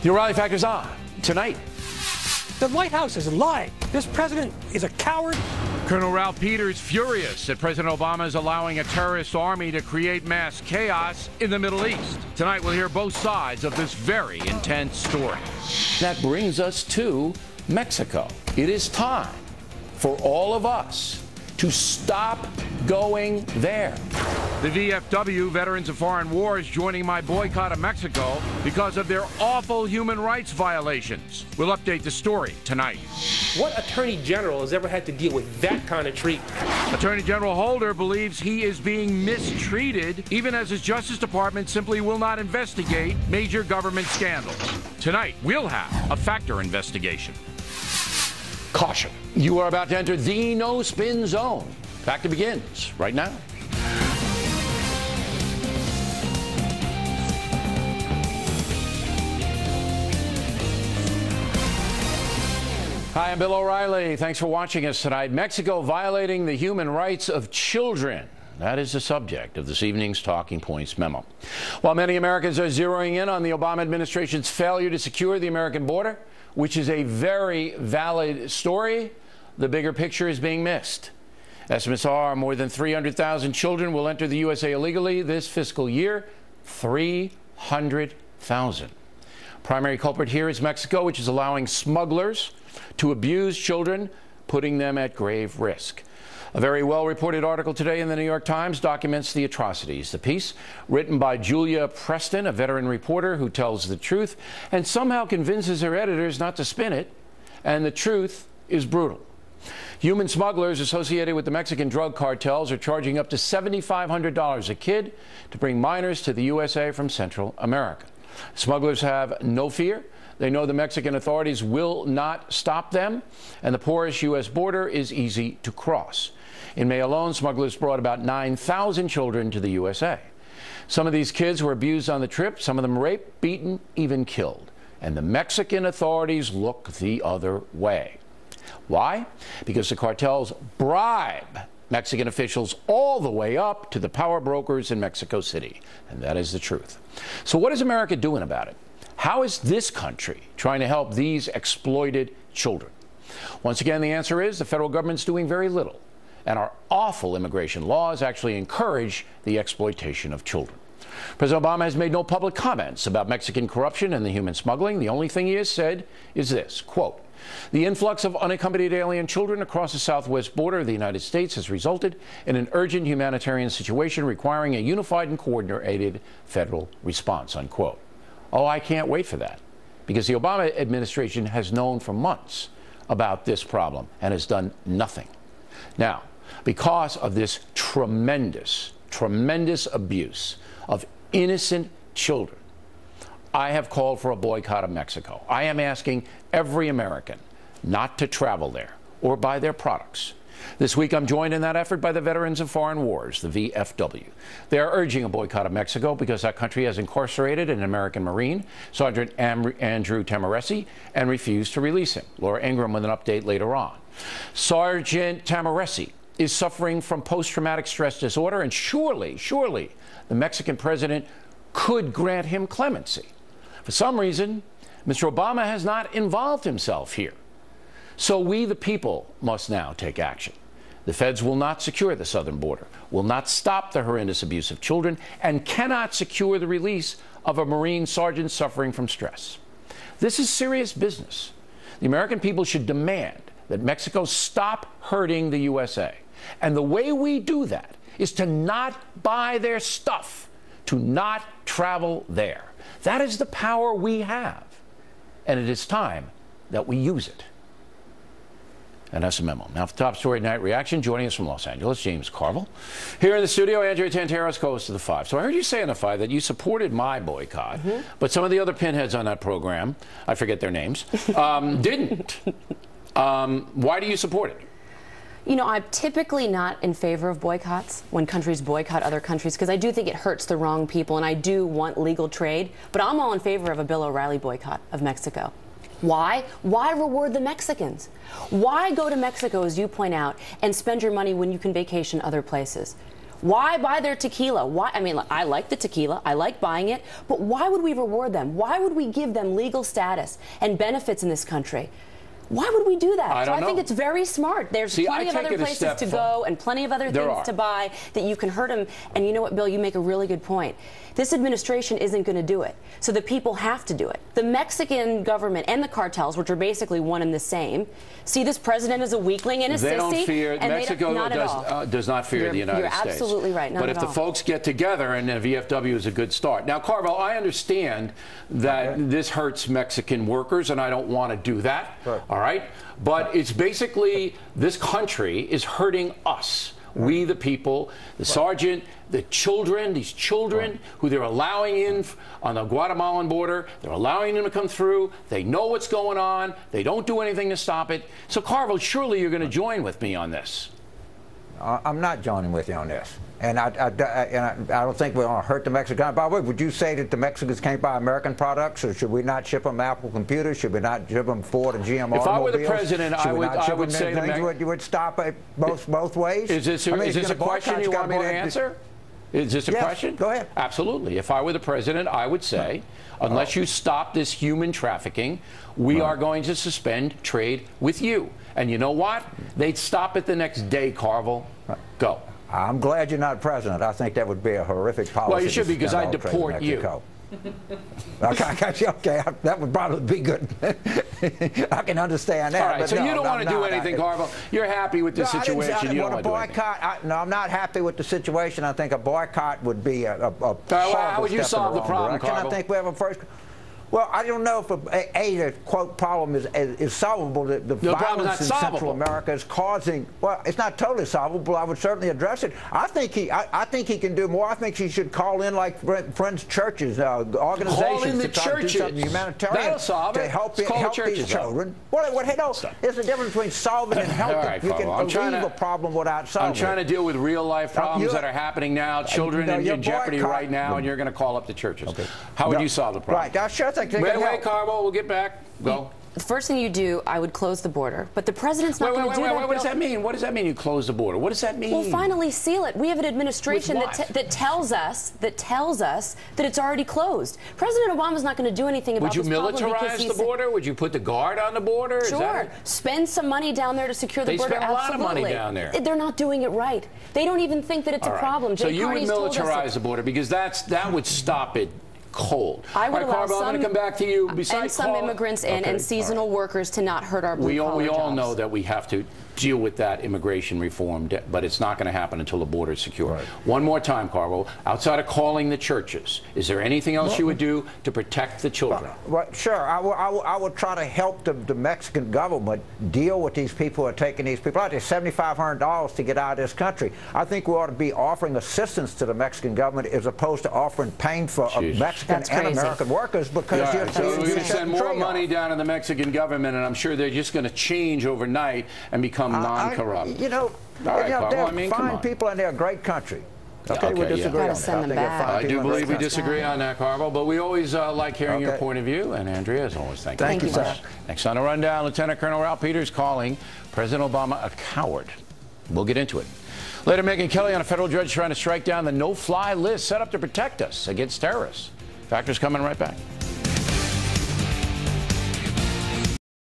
The O'Reilly Factor's on tonight. The White House is lying. This president is a coward. Colonel Ralph Peters furious that President Obama is allowing a terrorist army to create mass chaos in the Middle East. Tonight we'll hear both sides of this very intense story. That brings us to Mexico. It is time for all of us to stop going there. The VFW, Veterans of Foreign Wars, joining my boycott of Mexico because of their awful human rights violations. We'll update the story tonight. What attorney general has ever had to deal with that kind of treatment? Attorney General Holder believes he is being mistreated, even as his Justice Department simply will not investigate major government scandals. Tonight, we'll have a factor investigation. Caution. You are about to enter the no-spin zone. Factor begins right now. Hi, I'm Bill O'Reilly. Thanks for watching us tonight. Mexico violating the human rights of children. That is the subject of this evening's Talking Points memo. While many Americans are zeroing in on the Obama administration's failure to secure the American border, which is a very valid story, the bigger picture is being missed. Estimates are more than 300,000 children will enter the USA illegally this fiscal year. 300,000. Primary culprit here is Mexico, which is allowing smugglers to abuse children, putting them at grave risk. A very well-reported article today in the New York Times documents the atrocities. The piece, written by Julia Preston, a veteran reporter who tells the truth and somehow convinces her editors not to spin it, and the truth is brutal. Human smugglers associated with the Mexican drug cartels are charging up to $7,500 a kid to bring minors to the USA from Central America. Smugglers have no fear. They know the Mexican authorities will not stop them, and the porous U.S. border is easy to cross. In May alone, smugglers brought about 9,000 children to the USA. Some of these kids were abused on the trip, some of them raped, beaten, even killed. And the Mexican authorities look the other way. Why? Because the cartels bribe Mexican officials all the way up to the power brokers in Mexico City. And that is the truth. So what is America doing about it? How is this country trying to help these exploited children? Once again, the answer is the federal government's doing very little, and our awful immigration laws actually encourage the exploitation of children. President Obama has made no public comments about Mexican corruption and the human smuggling. The only thing he has said is this, quote, "The influx of unaccompanied alien children across the southwest border of the United States has resulted in an urgent humanitarian situation requiring a unified and coordinated federal response," unquote. Oh, I can't wait for that, because the Obama administration has known for months about this problem and has done nothing. Now, because of this tremendous abuse of innocent children, I have called for a boycott of Mexico. I am asking every American not to travel there or buy their products. This week, I'm joined in that effort by the Veterans of Foreign Wars, the VFW. They are urging a boycott of Mexico because that country has incarcerated an American Marine, Sergeant Andrew Tamaresi, and refused to release him. Laura Ingram with an update later on. Sergeant Tamaresi is suffering from post-traumatic stress disorder, and surely the Mexican president could grant him clemency. For some reason, Mr. Obama has not involved himself here. So we, the people, must now take action. The feds will not secure the southern border, will not stop the horrendous abuse of children, and cannot secure the release of a Marine sergeant suffering from stress. This is serious business. The American people should demand that Mexico stop hurting the USA. And the way we do that is to not buy their stuff, to not travel there. That is the power we have. And it is time that we use it. And that's a memo. Now for the top story tonight, reaction. Joining us from Los Angeles, James Carville. Here in the studio, Andrea Tantaros, co-host of The Five. So I heard you say on The Five that you supported my boycott, but some of the other pinheads on that program, I forget their names, didn't. Why do you support it? You know, I'm typically not in favor of boycotts when countries boycott other countries, because I do think it hurts the wrong people, and I do want legal trade. But I'm all in favor of a Bill O'Reilly boycott of Mexico. Why? Why reward the Mexicans? Why go to Mexico, as you point out, and spend your money when you can vacation other places? Why buy their tequila? Why? I mean, I like the tequila. I like buying it. But why would we reward them? Why would we give them legal status and benefits in this country? Why would we do that? I think it's very smart. There's plenty of other places to go and plenty of other things to buy that you can hurt them. And you know what, Bill? You make a really good point. This administration isn't going to do it. So the people have to do it. The Mexican government and the cartels, which are basically one and the same, see this president as a weakling and a sissy. They don't fear. Mexico does not fear the United States. You're absolutely right. But if the folks get together, and the VFW is a good start. Now, Carvel, I understand that this hurts Mexican workers, and I don't want to do that. Right. All right? But it's basically this country is hurting us. We, the people, the sergeant, the children, these children who they're allowing in on the Guatemalan border, they're allowing them to come through. They know what's going on. They don't do anything to stop it. So, Carvel, surely you're going to join with me on this. I'm not joining with you on this. And I don't think we're going to hurt the Mexicans. By the way, would you say that the Mexicans can't buy American products, or should we not ship them Apple computers? Should we not ship them Ford and GM automobiles? If I were the president, I would say you would stop it both ways. Is this a question you want me to answer? Is this a question? Go ahead. Absolutely. If I were the president, I would say, unless you stop this human trafficking, we are going to suspend trade with you. And you know what? They'd stop it the next day, Carvel. Go. I'm glad you're not president. I think that would be a horrific policy. Well, you should be, because I'd deport you. Okay, that would probably be good. I can understand that. All right, but so no, you don't want to do anything, Carvel. You're happy with the situation. You don't want to boycott. No, I'm not happy with the situation. I think a boycott would be a how would you solve the problem, Carvel? I think we have a first. Well, I don't know if the quote problem is solvable. The violence in Central America is causing. Well, it's not totally solvable. I would certainly address it. I think he can do more. I think he should call in like friends, churches, organizations to try to do something humanitarian to help these children. There's a difference between solving and helping. You can relieve a problem without solving. I'm trying to deal with real life problems that are happening now. Children in jeopardy right now, and you're going to call up the churches. How would you solve the problem? Right. Sure. Wait, Carvel, we'll get back. Go. The first thing you do, I would close the border. But the president's not going to do that. What does that mean? What does that mean, you close the border? What does that mean? Well, finally seal it. We have an administration that tells us that it's already closed. President Obama's not going to do anything about this problem. Would you militarize the border? Would you put the guard on the border? Sure. Spend some money down there to secure the border. They spend a lot of money down there. They're not doing it right. They don't even think that it's a problem. So you would militarize the border, because that would stop it cold. I would allow I'm going to come back to you. And some immigrants and seasonal workers to not hurt our blue-collar jobs. We all know that we have to deal with that immigration reform, but it's not going to happen until the border is secure. Right. One more time, Carvel, outside of calling the churches, is there anything else you would do to protect the children? Well, sure. I would try to help the Mexican government deal with these people who are taking these people out. There's $7,500 to get out of this country. I think we ought to be offering assistance to the Mexican government as opposed to offering pain for Mexican and American workers, because so we're going to send more money down to the Mexican government, and I'm sure they're just going to change overnight and become non-corrupt. They're fine people, and they're a great country. Okay, we disagree on that. I do believe we disagree on that, Carvel, but we always like hearing your point of view. And Andrea, as always, thank you. Thank you, sir. Next on the rundown, Lieutenant Colonel Ralph Peters calling President Obama a coward. We'll get into it. Later, Megyn Kelly on a federal judge trying to strike down the no-fly list set up to protect us against terrorists. Factors coming right back.